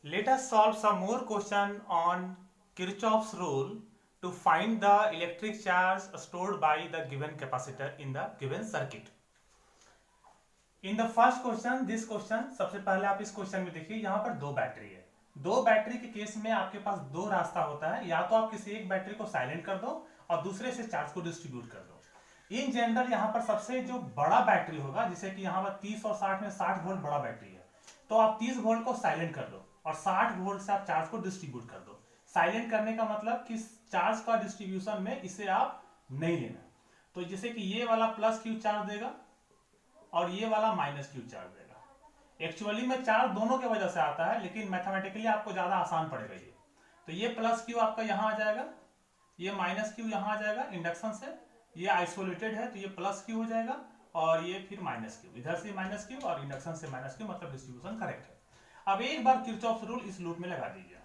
Let us solve some more question on Kirchhoff's rule to find the electric charge stored by the given capacitor in the given circuit. In the first question, this question, सबसे पहले आप इस question में देखिए, यहाँ पर दो battery है। दो बैटरी के केस में आपके पास दो रास्ता होता है, या तो आप किसी एक बैटरी को साइलेंट कर दो और दूसरे से चार्ज को डिस्ट्रीब्यूट कर दो। इन जनरल यहाँ पर सबसे जो बड़ा बैटरी होगा, जिसे कि यहाँ पर 30 और 60 में 60 वोल्ट बड़ा बैटरी है, तो आप 30 वोल्ट को साइलेंट कर दो और 60 वोल्ट से आप चार्ज को डिस्ट्रीब्यूट कर दो। साइलेंट करने का मतलब कि चार्ज का डिस्ट्रीब्यूशन में इसे आप नहीं लेना। तो जैसे कि ये वाला प्लस क्यू चार्ज देगा और ये वाला माइनस क्यू चार्ज देगा। एक्चुअली में चार्ज दोनों की वजह से आता है, लेकिन मैथमेटिकली आपको ज्यादा आसान पड़ेगा ये। तो ये प्लस क्यू आपका यहां आ जाएगा, ये माइनस क्यू यहां आ जाएगा इंडक्शन से। ये आइसोलेटेड है तो ये प्लस क्यू हो जाएगा और ये फिर माइनस क्यू, इधर से माइनस क्यू और इंडक्शन से माइनस क्यू, मतलब डिस्ट्रीब्यूशन करेक्ट है। अब एक बार किरचॉफ्स रूल इस लूप में लगा दीजिए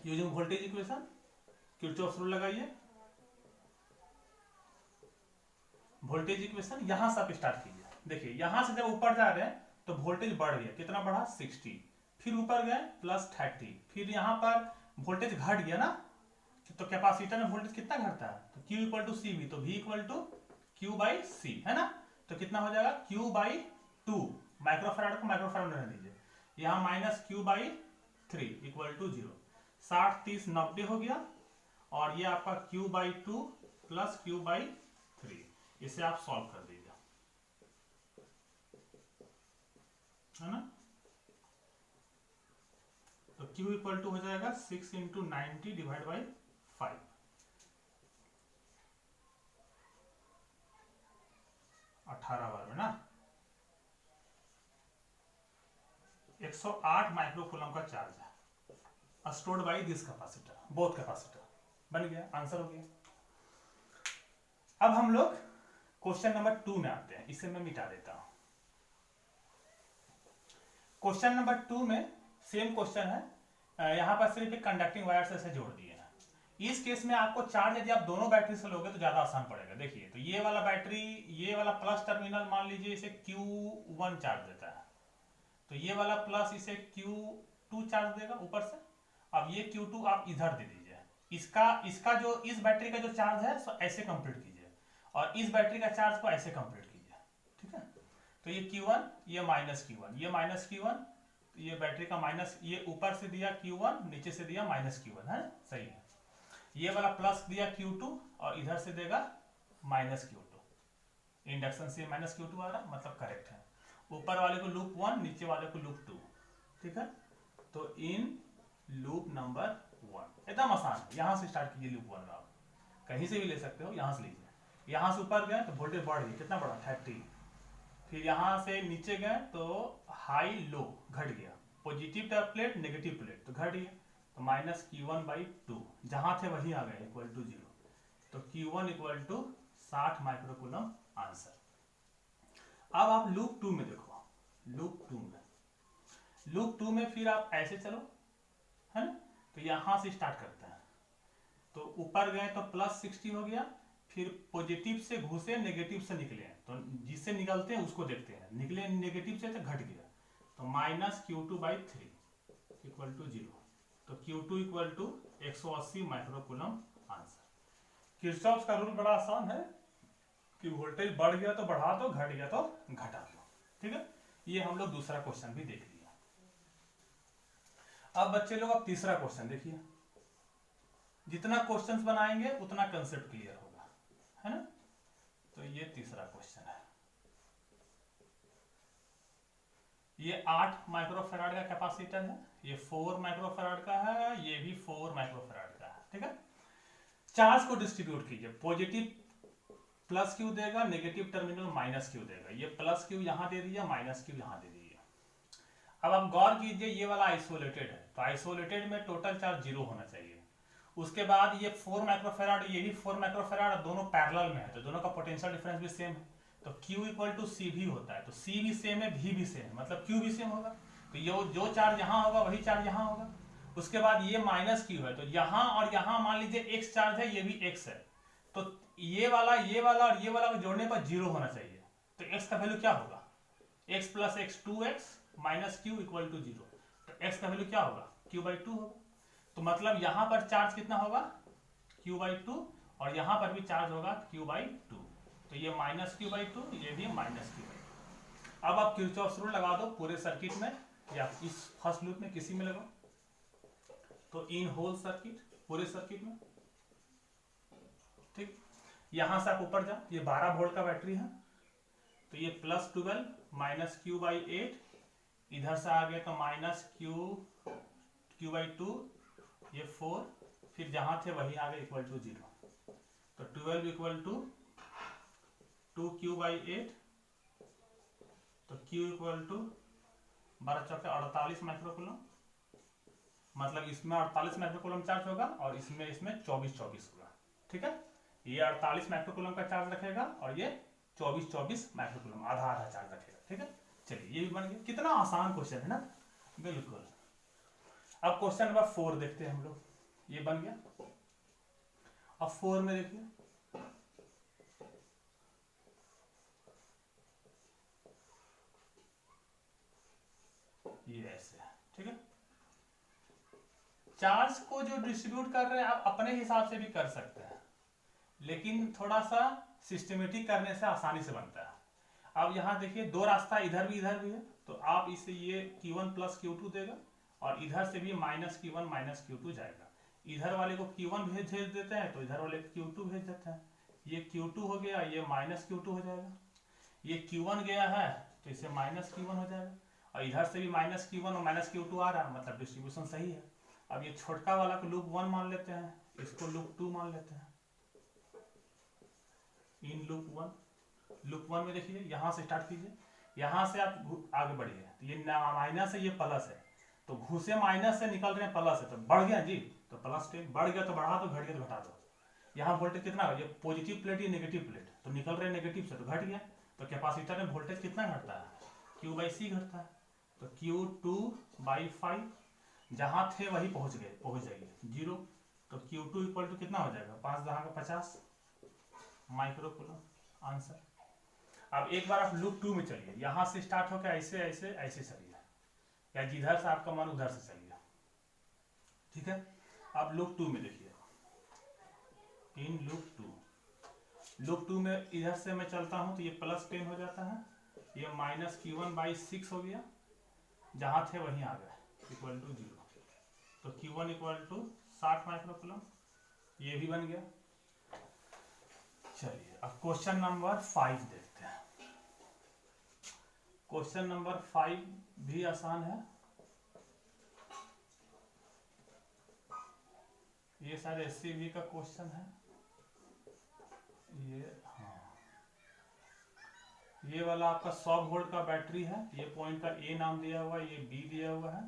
using voltage equation. Kirchhoff's rule लगाइए, वोल्टेज इक्वेशन यहां से आप स्टार्ट कीजिए। देखिए यहां से जब ऊपर जा रहे हैं तो वोल्टेज बढ़ गया, कितना बढ़ा 60, फिर ऊपर गए प्लस 30, फिर यहां पर वोल्टेज घट गया ना, तो कैपेसिटर में वोल्टेज कितना घटता है, तो Q इक्वल टू सी भी, तो V equal to Q by C है ना। तो कितना हो जाएगा Q बाई 2, माइक्रोफैराड को माइक्रोफैराड में रहने दीजिए, यहाँ minus Q by 3 equal to 0। 60 30 90 हो गया, और ये आपका Q by 2 plus Q by 3, इसे आप सॉल्व कर दीजिए, है ना। तो Q इक्वल टू हो जाएगा 6 इंटू 90 डिवाइड बाई 5, 18 बार में ना 108 माइक्रोकूलम का चार्ज है stored by this capacitor, both capacitor. बन गया, आंसर हो गया। अब हम लोग क्वेश्चन नंबर 2 में आते हैं, इसे मैं मिटा देता हूं। क्वेश्चन नंबर 2 में सेम क्वेश्चन है, यहां पर सिर्फ एक कंडक्टिंग वायर से जोड़ दिए हैं। इस केस में आपको चार्ज यदि आप दोनों बैटरी से लोगे तो ज्यादा आसान पड़ेगा। देखिए तो ये वाला बैटरी, ये वाला प्लस टर्मिनल मान लीजिए इसे Q1 चार्ज देता है, तो ये वाला प्लस इसे Q2 चार्ज देगा ऊपर से। अब ये Q2 आप इधर दे दीजिए, इसका जो इस बैटरी का जो चार्ज है सो ऐसे कंप्लीट कीजिए, और इस बैटरी का चार्ज को ऐसे कंप्लीट कीजिए, ठीक है। तो ये Q1, ये माइनस Q1, ये माइनस Q1, तो ये बैटरी का माइनस, ये ऊपर से दिया Q1, नीचे से दिया माइनस Q1, है सही है। ये वाला प्लस दिया Q2 और इधर से देगा माइनस Q2, इंडक्शन से माइनस Q2 आ रहा, मतलब करेक्ट है। ऊपर वाले को लूप 1, नीचे वाले को लूप 2, ठीक है। तो इन लूप नंबर 1 एकदम आसान है, यहां से स्टार्ट कीजिए लूप 1 में, आप कहीं से भी ले सकते हो, यहां से लीजिए। यहां से ऊपर गए तो वोल्टेज बढ़ गया, कितना बढ़ा 30, फिर यहां से नीचे गए तो हाई लो घट गया, पॉजिटिव प्लेट नेगेटिव प्लेट तो घट गया, तो माइनस Q1 बाई 2, जहां थे वही आ गए इक्वल टू 0। तो Q1 equal to 60 microcoulomb, answer. अब आप लूप 2 में देखो, लूप 2 में फिर आप ऐसे चलो, है ना। तो यहां से स्टार्ट करते हैं, तो ऊपर गए तो प्लस 60 हो गया, फिर पॉजिटिव से घुसे नेगेटिव से निकले, तो जिससे निकलते हैं उसको देखते हैं, निकले नेगेटिव से तो घट गया, तो minus Q2 by 3 equal to 0। तो Q2 equal to 180 microcoulomb, answer. Kirchhoff's का रूल बड़ा आसान है कि वोल्टेज बढ़ गया तो बढ़ा दो, घट गया तो घटा दो, ठीक है। ये हम लोग दूसरा क्वेश्चन भी देख लिया। अब बच्चे लोग अब तीसरा क्वेश्चन देखिए, जितना क्वेश्चंस बनाएंगे उतना कंसेप्ट क्लियर होगा, है ना। तो ये तीसरा क्वेश्चन है, ये 8 माइक्रोफैराड का कैपेसिटर है, ये 4 माइक्रोफैराड का है, ये भी 4 माइक्रोफैराड का है, ठीक है। चार्ज को डिस्ट्रीब्यूट कीजिए, पॉजिटिव प्लस Q देगा, नेगेटिव टर्मिनल माइनस Q देगा, ये प्लस Q यहां दे दिया, माइनस Q यहां दे दिया। अब आप गौर कीजिए, ये वाला आइसोलेटेड है, तो आइसोलेटेड में टोटल चार्ज 0 होना चाहिए। उसके बाद ये 4 माइक्रोफैराड, ये भी 4 माइक्रोफैराड, दोनों पैरेलल में है, तो दोनों का पोटेंशियल डिफरेंस भी सेम है, तो Q इक्वल टू सी भी होता है, तो C भी सेम है, V भी सेम है, मतलब Q भी सेम होगा। तो ये जो चार्ज यहाँ होगा वही चार्ज यहाँ होगा। उसके बाद ये माइनस Q है, तो यहाँ और यहाँ मान लीजिए X चार्ज है, ये भी X है, तो ये वाला और ये वाला जोड़ने पर 0 होना चाहिए। तो X का वैल्यू क्या होगा, X plus X 2X minus Q equal to 0। तो x का वैल्यू क्या होगा, q/2 होगा। तो मतलब यहाँ पर चार्ज कितना होगा, q/2, और यहाँ पर भी चार्ज होगा q/2। तो ये -q/2, ये भी -q/2। अब आप किरचॉफ्स रूल लगा दो पूरे सर्किट में, या इस फर्स्ट लूप में किसी में लगाओ, तो इन होल सर्किट, पूरे सर्किट में, ठीक। यहां से आप ऊपर जाओ, ये 12 वोल्ट का बैटरी है, तो ये +12 -q/8, इधर से आ गए तो -q/2, ये 4, फिर जहां थे वही आ गए = 0। तो 12 = 2q/8, तो q = 12 चौके 48 माइक्रोकूलम, मतलब इसमें 48 माइक्रोकूलम चार्ज होगा और इसमें 24 होगा, ठीक है। ये 48 माइक्रोकूलम का चार्ज रखेगा और ये 24 माइक्रोकूलम आधा चार्ज रखेगा, ठीक है। चलिए ये भी बन गया। कितना आसान क्वेश्चन है ना, बिल्कुल। अब क्वेश्चन नंबर 4 देखते हैं हम लोग, ये बन गया। अब 4 में देखिए, ये ऐसे है, ठीक है। चार्ज को जो डिस्ट्रीब्यूट कर रहे हैं आप अपने हिसाब से भी कर सकते हैं, लेकिन थोड़ा सा सिस्टमेटिक करने से आसानी से बनता है। अब यहाँ देखिए 2 रास्ता इधर भी है, तो आप इसे ये q1 + q2 देगा, और इधर से भी -q1 -q2 जाएगा। इधर वाले को q1 भेज देते हैं, तो इधर वाले को q2 भेज देते हैं। ये q2 हो गया, ये -q2 हो जाएगा। ये q1 गया है, तो इसे -q1 हो जाएगा, और इधर से भी -q1 और -q2 आ रहा है, मतलब डिस्ट्रीब्यूशन सही है। अब ये छोटका वाला को लूप 1 मान लेते हैं, इसको लूप 2 मान लेते हैं। इन लूप 1 में देखिए, यहां से स्टार्ट कीजिए, यहां से आप आगे बढ़िए, तो ये माइनस है, ये प्लस है, तो घुसे माइनस से निकल रहे हैं प्लस है, तो बढ़ गया जी, तो +10 बढ़ गया तो बढ़ा दो, घट गया तो घटा दो। यहाँ वोल्टेज कितना है, ये पॉजिटिव प्लेट, ये नेगेटिव प्लेट, तो निकल रहे नेगेटिव से, तो घट गया। तो कैपेसिटर में वोल्टेज कितना घटता है, q/c घटता है, तो q2/5, जहां थे वही पहुंच जाएंगे 0। तो q2 = कितना हो जाएगा, 5 × 50 माइक्रोकूलम, आंसर। अब एक बार आप लूप 2 में चलिए, यहां से स्टार्ट होकर ऐसे ऐसे ऐसे चलिए, या जिधर से आपका मन उधर से चलिए, ठीक है। अब लूप 2 में देखिए, इन लूप 2 में इधर से मैं चलता हूं, तो ये +10 हो जाता है, ये -q1/6 हो गया, जहां थे वहीं आ गए, = 0। तो q1 = 60 माइक्रोकूलम, ये भी बन गया। चलिए अब क्वेश्चन नंबर 5 देखते हैं। क्वेश्चन नंबर 5 भी आसान है, ये शायद SCV का क्वेश्चन है। ये हाँ, ये वाला आपका 100 वोल्ट का बैटरी है, ये पॉइंट का A नाम दिया हुआ है, ये B दिया हुआ है,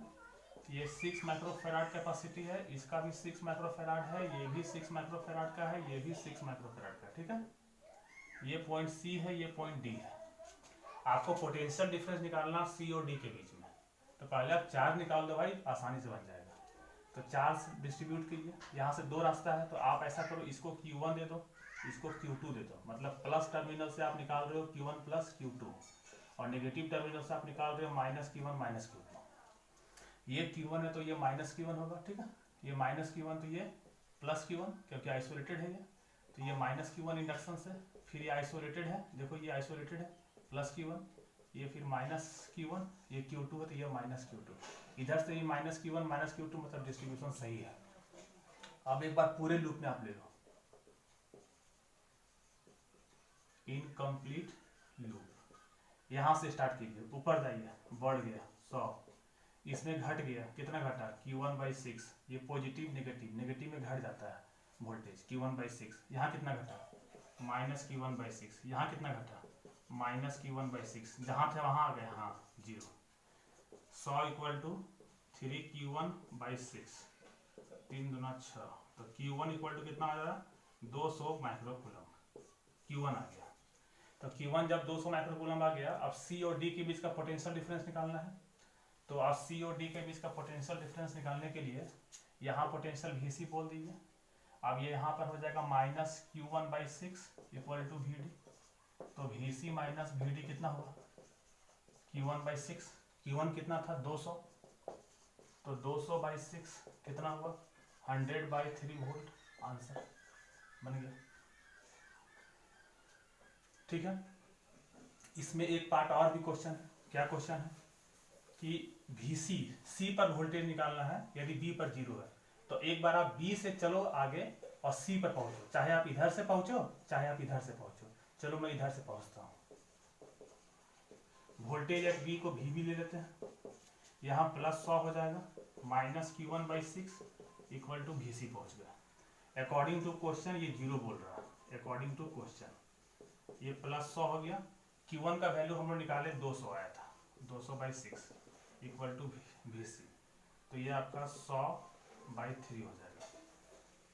ये 6 माइक्रोफेराड कैपेसिटी है, इसका भी 6 माइक्रोफेराड है, ये भी 6 माइक्रोफेराड का है, ये भी 6 माइक्रोफेराड का, ठीक है। ये पॉइंट C है, ये पॉइंट D है। आपको पोटेंशियल डिफरेंस निकालना C और D के बीच में, तो पहले आप चार्ज निकाल दो भाई, आसानी से बन जाएगा। तो चार्ज डिस्ट्रीब्यूट कीजिए, यहाँ से 2 रास्ता है, तो आप ऐसा करो, इसको q1 दे दो, इसको q2 दे दो, मतलब प्लस टर्मिनल से आप निकाल रहे हो q1 + q2, और नेगेटिव टर्मिनल से आप निकाल रहे हो -q1 - q2। ये q1 है तो ये -q1 होगा, ठीक है। ये -q1 तो ये +q1, क्योंकि आइसोलेटेड है ये, तो ये -q1 इंडक्शन से, फिर ये आइसोलेटेड है, देखो ये आइसोलेटेड है, +q1, ये फिर -q1, ये q2 है, तो ये -q2, इधर से ये -q1 - q2, मतलब डिस्ट्रीब्यूशन सही है। अब एक बार पूरे लूप में आप ले लो, इनकम्प्लीट लूप, यहां से स्टार्ट कीजिए, ऊपर जाइए, बढ़ गया 100, इसमें घट गया, कितना घटा, q1/6, ये पॉजिटिव नेगेटिव में घट जाता है वोल्टेज, q1/6, यहाँ कितना घटा, -q1/6, यहाँ कितना घटा, -q1/6, जहाँ थे वहाँ आ गए, हाँ 0। 100 = 3q1/6, 3 दूना 6, तो q1 = कितना आ रहा, 200 माइक्रोकूलम, q1 आ गया। तो q1 जब 200 माइक्रोकूलम आ गया, अब C और D के बीच का पोटेंशियल डिफरेंस निकालना है। तो आप C और D के बीच का पोटेंशियल डिफरेंस निकालने के लिए यहाँ पोटेंशियल VC बोल दीजिए। अब ये यहाँ पर हो जाएगा -q1/6 = VD, तो VC - VD कितना होगा, q1/6, q1 कितना था 200, तो 200/6 कितना हुआ 100/3 वोल्ट, आंसर बन गया। ठीक है, इसमें एक पार्ट और भी क्वेश्चन है। क्या क्वेश्चन है कि VC C पर वोल्टेज निकालना है, यदि B पर 0 है तो एक बार आप B से चलो आगे और C पर पहुंचो, चाहे आप इधर से पहुंचो चाहे आप इधर से पहुंचो। चलो मैं इधर से पहुंचता हूं। वोल्टेज एट B को VB ले लेते हैं, यहाँ +100 हो जाएगा, -Q1/6 इक्वल टू VC पहुंच गया। अकॉर्डिंग टू क्वेश्चन ये 0 बोल रहा है, अकॉर्डिंग टू क्वेश्चन ये +100 हो गया। Q1 का वैल्यू हम लोग निकाले 200 आया था, 200/6 इक्वल टू VC, तो ये आपका 100/3 हो जाएगा।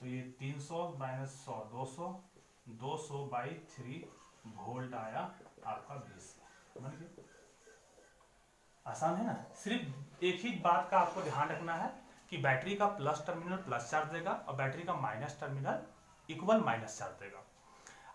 तो ये 300 - 100 200, 200/3 वोल्ट आया आपका VC, बन गया। आसान है ना। सिर्फ एक ही बात का आपको ध्यान रखना है कि बैटरी का प्लस टर्मिनल प्लस चार्ज देगा और बैटरी का minus terminal equal minus charge देगा।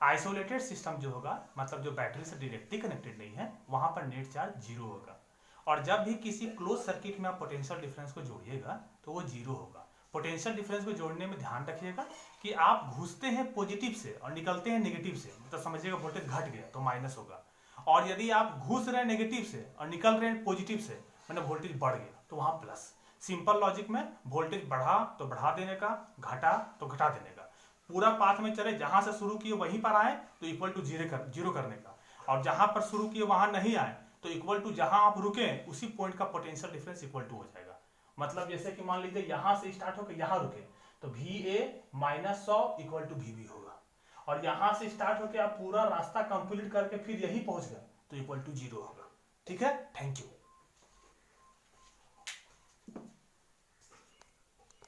आइसोलेटेड सिस्टम जो होगा, मतलब जो बैटरी से डायरेक्टली कनेक्टेड नहीं है, वहां पर नेट चार्ज 0 होगा। और जब भी किसी क्लोज सर्किट में आप पोटेंशियल डिफरेंस को जोड़िएगा तो वो 0 होगा। पोटेंशियल डिफरेंस को जोड़ने में ध्यान रखिएगा कि आप घुसते हैं पॉजिटिव से और निकलते हैं नेगेटिव से, तो समझिएगा वोल्टेज घट गया तो माइनस होगा। और यदि आप घुस रहे हैं नेगेटिव से और निकल रहे हैं पॉजिटिव से, मतलब वोल्टेज बढ़ गया तो वहां प्लस। सिंपल लॉजिक में वोल्टेज बढ़ा तो बढ़ा देने का, घटा तो घटा देने का। पूरा पाथ में चले, जहां से शुरू किए वहीं पर आए तो इक्वल टू 0 करने का, और जहां पर शुरू किए वहां नहीं आए तो इक्वल टू जहां आप रुके उसी पॉइंट का पोटेंशियल डिफरेंस इक्वल टू हो जाएगा। मतलब जैसे कि मान लीजिए यहां से स्टार्ट होकर यहां रुके तो VA -100 इक्वल टू VB होगा, और यहां से स्टार्ट होकर आप पूरा रास्ता कंप्लीट करके फिर यही पहुंच गए तो इक्वल टू 0 होगा। ठीक है, थैंक यू।